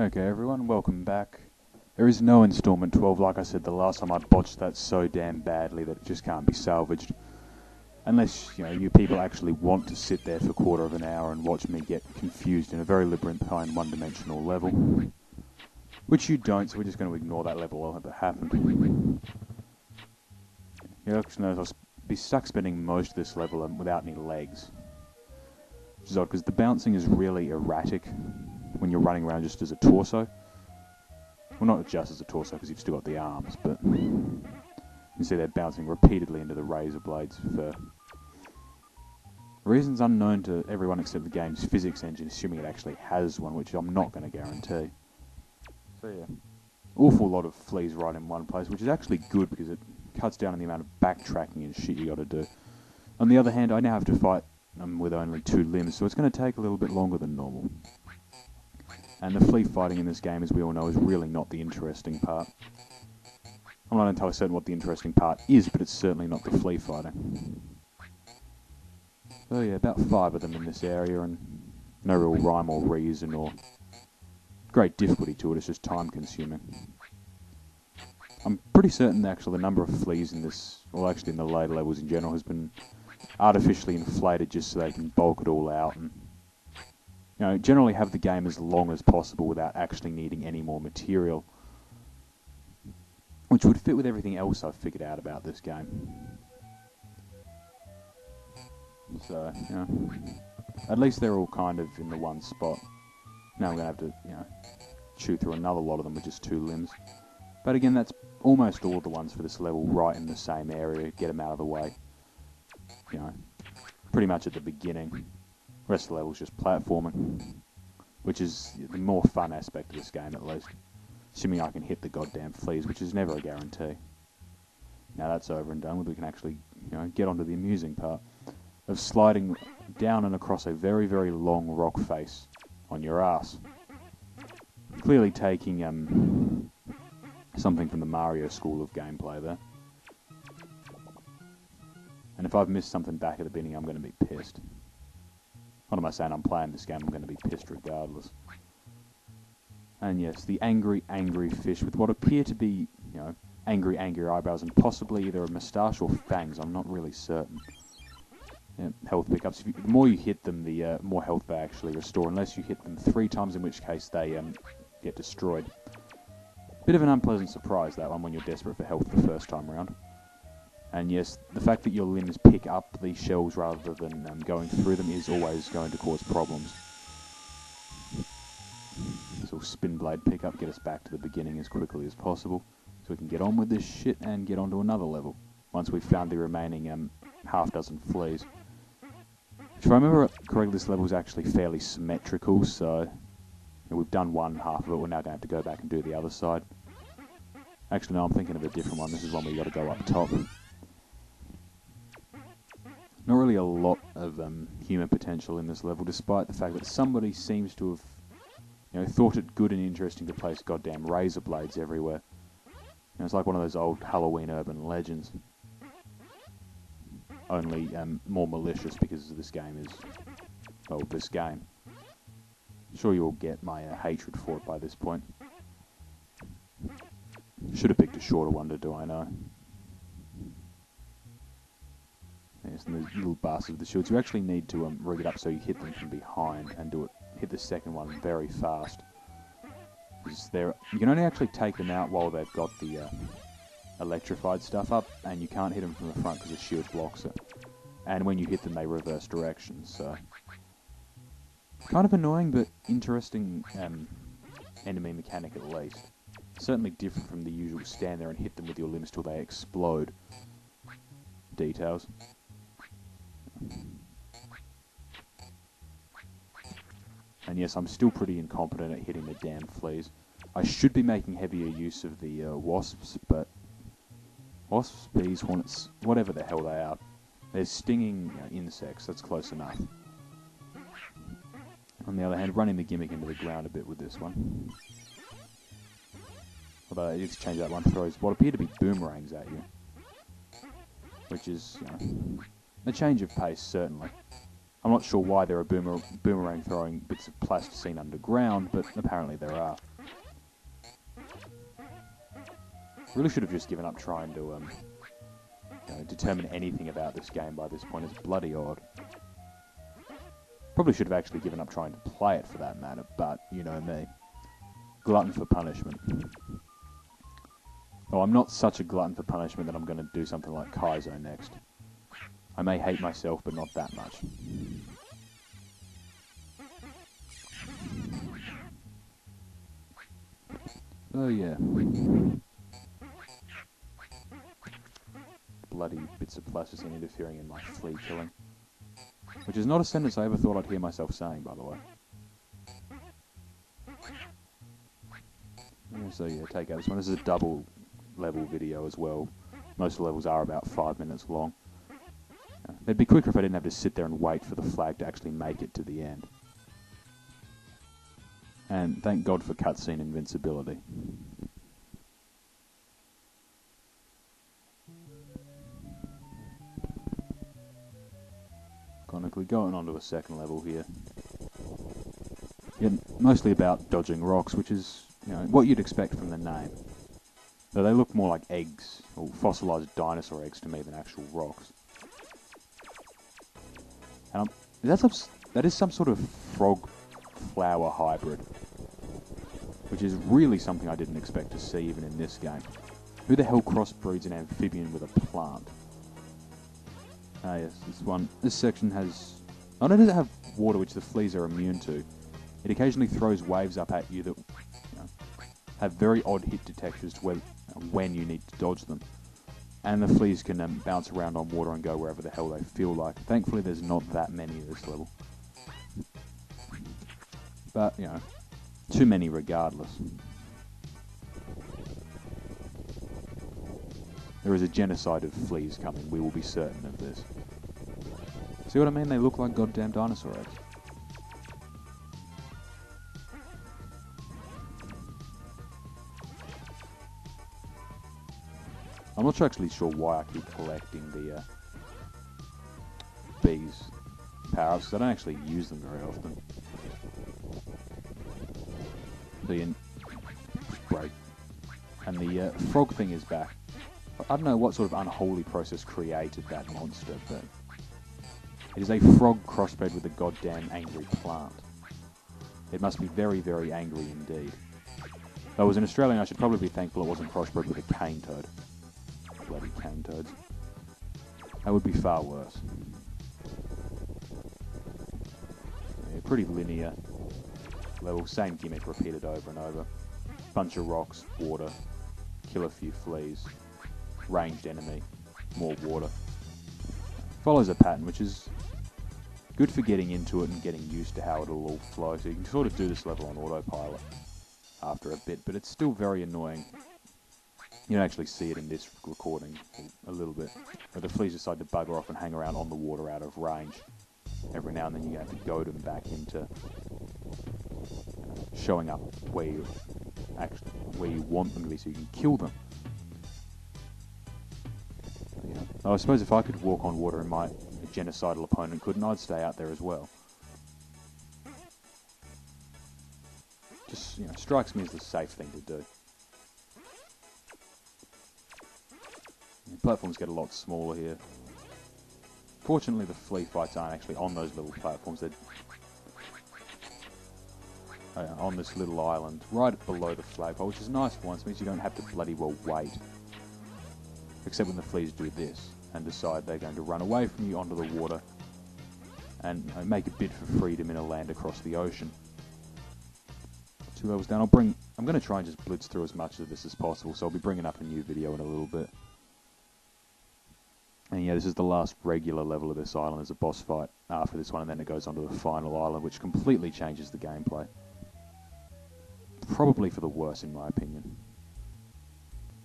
Okay everyone, welcome back. There is no installment 12, like I said the last time. I botched that so damn badly that it just can't be salvaged. Unless, you people actually want to sit there for a quarter of an hour and watch me get confused in a very labyrinthine one-dimensional level. Which you don't, so we're just going to ignore that level while it happened. You'll actually notice I'll be stuck spending most of this level without any legs. Which is odd, because the bouncing is really erratic when you're running around just as a torso. Well, not just as a torso, because you've still got the arms, but you can see they're bouncing repeatedly into the razor blades for reasons unknown to everyone except the game's physics engine, assuming it actually has one, which I'm not going to guarantee. So yeah, awful lot of fleas right in one place, which is actually good because it cuts down on the amount of backtracking and shit you got to do. On the other hand, I now have to fight with only 2 limbs, so it's going to take a little bit longer than normal. And the flea fighting in this game, as we all know, is really not the interesting part. I'm not entirely certain what the interesting part is, but it's certainly not the flea fighting. So yeah, about 5 of them in this area, and no real rhyme or reason or great difficulty to it, it's just time consuming. I'm pretty certain actually the number of fleas in this, well actually in the later levels in general, has been artificially inflated just so they can bulk it all out and generally have the game as long as possible without actually needing any more material. Which would fit with everything else I've figured out about this game. So, at least they're all kind of in the one spot. Now I'm going to have to, chew through another lot of them with just 2 limbs. But again, that's almost all the ones for this level right in the same area, get them out of the way. Pretty much at the beginning. The rest of the level is just platforming, which is the more fun aspect of this game at least. Assuming I can hit the goddamn fleas, which is never a guarantee. Now that's over and done with, we can actually, get onto the amusing part of sliding down and across a very, very long rock face on your ass. Clearly taking something from the Mario school of gameplay there. And if I've missed something back at the beginning, I'm going to be pissed. What am I saying? I'm playing this game, I'm going to be pissed regardless. And yes, the angry, angry fish with what appear to be, angry, angry eyebrows and possibly either a moustache or fangs, I'm not really certain. Yeah, health pickups. The more you hit them, the more health they actually restore, unless you hit them 3 times, in which case they get destroyed. Bit of an unpleasant surprise, that one, when you're desperate for health the first time around. And yes, the fact that your limbs pick up these shells rather than going through them is always going to cause problems. This little spin blade pickup, get us back to the beginning as quickly as possible, so we can get on with this shit and get on to another level, once we've found the remaining half-dozen fleas. If I remember correctly, this level is actually fairly symmetrical, so we've done one half of it, we're now going to have to go back and do the other side. Actually, no, I'm thinking of a different one. This is one where you got to go up top. Not really a lot of human potential in this level, despite the fact that somebody seems to have, thought it good and interesting to place goddamn razor blades everywhere. It's like one of those old Halloween urban legends. Only more malicious because this game is, well, this game. I'm sure you'll get my hatred for it by this point. Should have picked a shorter one to do, I know. Yes, and these little bastards with the shields, you actually need to rig it up so you hit them from behind and hit the second one very fast. You can only actually take them out while they've got the electrified stuff up, and you can't hit them from the front because the shield blocks it. And when you hit them, they reverse directions, so kind of annoying, but interesting enemy mechanic at least. Certainly different from the usual stand there and hit them with your limbs till they explode details. And yes, I'm still pretty incompetent at hitting the damn fleas. I should be making heavier use of the wasps, but wasps, bees, hornets, whatever the hell they are, they're stinging insects, that's close enough. On the other hand, running the gimmick into the ground a bit with this one. Although you exchange that one, throws what appear to be boomerangs at you. Which is, a change of pace, certainly. I'm not sure why there are boomerang throwing bits of plasticine underground, but apparently there are. Really should have just given up trying to determine anything about this game by this point. It's bloody odd. Probably should have actually given up trying to play it for that matter, but you know me. Glutton for punishment. Oh, I'm not such a glutton for punishment that I'm going to do something like Kaizo next. I may hate myself, but not that much. Oh yeah. Bloody bits of plasticine interfering in my flea killing. Which is not a sentence I ever thought I'd hear myself saying, by the way. So yeah, take out this one. This is a double level video as well. Most levels are about 5 minutes long. They'd be quicker if I didn't have to sit there and wait for the flag to actually make it to the end. And thank God for cutscene invincibility. Iconically going on to a second level here. Yeah, mostly about dodging rocks, which is what you'd expect from the name. Though they look more like eggs, or fossilized dinosaur eggs to me than actual rocks. And that is some sort of frog-flower hybrid. Which is really something I didn't expect to see even in this game. Who the hell crossbreeds an amphibian with a plant? Ah yes, this section has... Not only does it have water which the fleas are immune to, it occasionally throws waves up at you that have very odd hit detectors to when you need to dodge them. And the fleas can bounce around on water and go wherever the hell they feel like. Thankfully there's not that many of this level. But, too many regardless. There is a genocide of fleas coming, we will be certain of this. See what I mean? They look like goddamn dinosaur eggs. I'm not actually sure why I keep collecting the bees power-ups, because I don't actually use them very often. Break. And the frog thing is back. I don't know what sort of unholy process created that monster, but it is a frog crossbred with a goddamn angry plant. It must be very, very angry indeed. Though as an Australian I should probably be thankful it wasn't crossbred with a cane toad. Bloody cane toads. That would be far worse. Yeah, pretty linear level, same gimmick repeated over and over. Bunch of rocks, water, kill a few fleas, ranged enemy, more water. Follows a pattern which is good for getting into it and getting used to how it'll all flow. So you can sort of do this level on autopilot after a bit, but it's still very annoying. You don't actually see it in this recording a little bit, where the fleas decide to bugger off and hang around on the water out of range. Every now and then you have to goad them back into showing up where you want them to be so you can kill them. I suppose if I could walk on water and my genocidal opponent couldn't, I'd stay out there as well. Just, strikes me as the safe thing to do. Platforms get a lot smaller here. Fortunately, the flea fights aren't actually on those little platforms. They're on this little island, right below the flagpole, which is nice for once. Means you don't have to bloody well wait. Except when the fleas do this and decide they're going to run away from you onto the water and make a bid for freedom in a land across the ocean. 2 levels down. I'm going to try and just blitz through as much of this as possible, so I'll be bringing up a new video in a little bit. And yeah, this is the last regular level of this island. There's a boss fight after this one, and then it goes on to the final island, which completely changes the gameplay. Probably for the worse, in my opinion.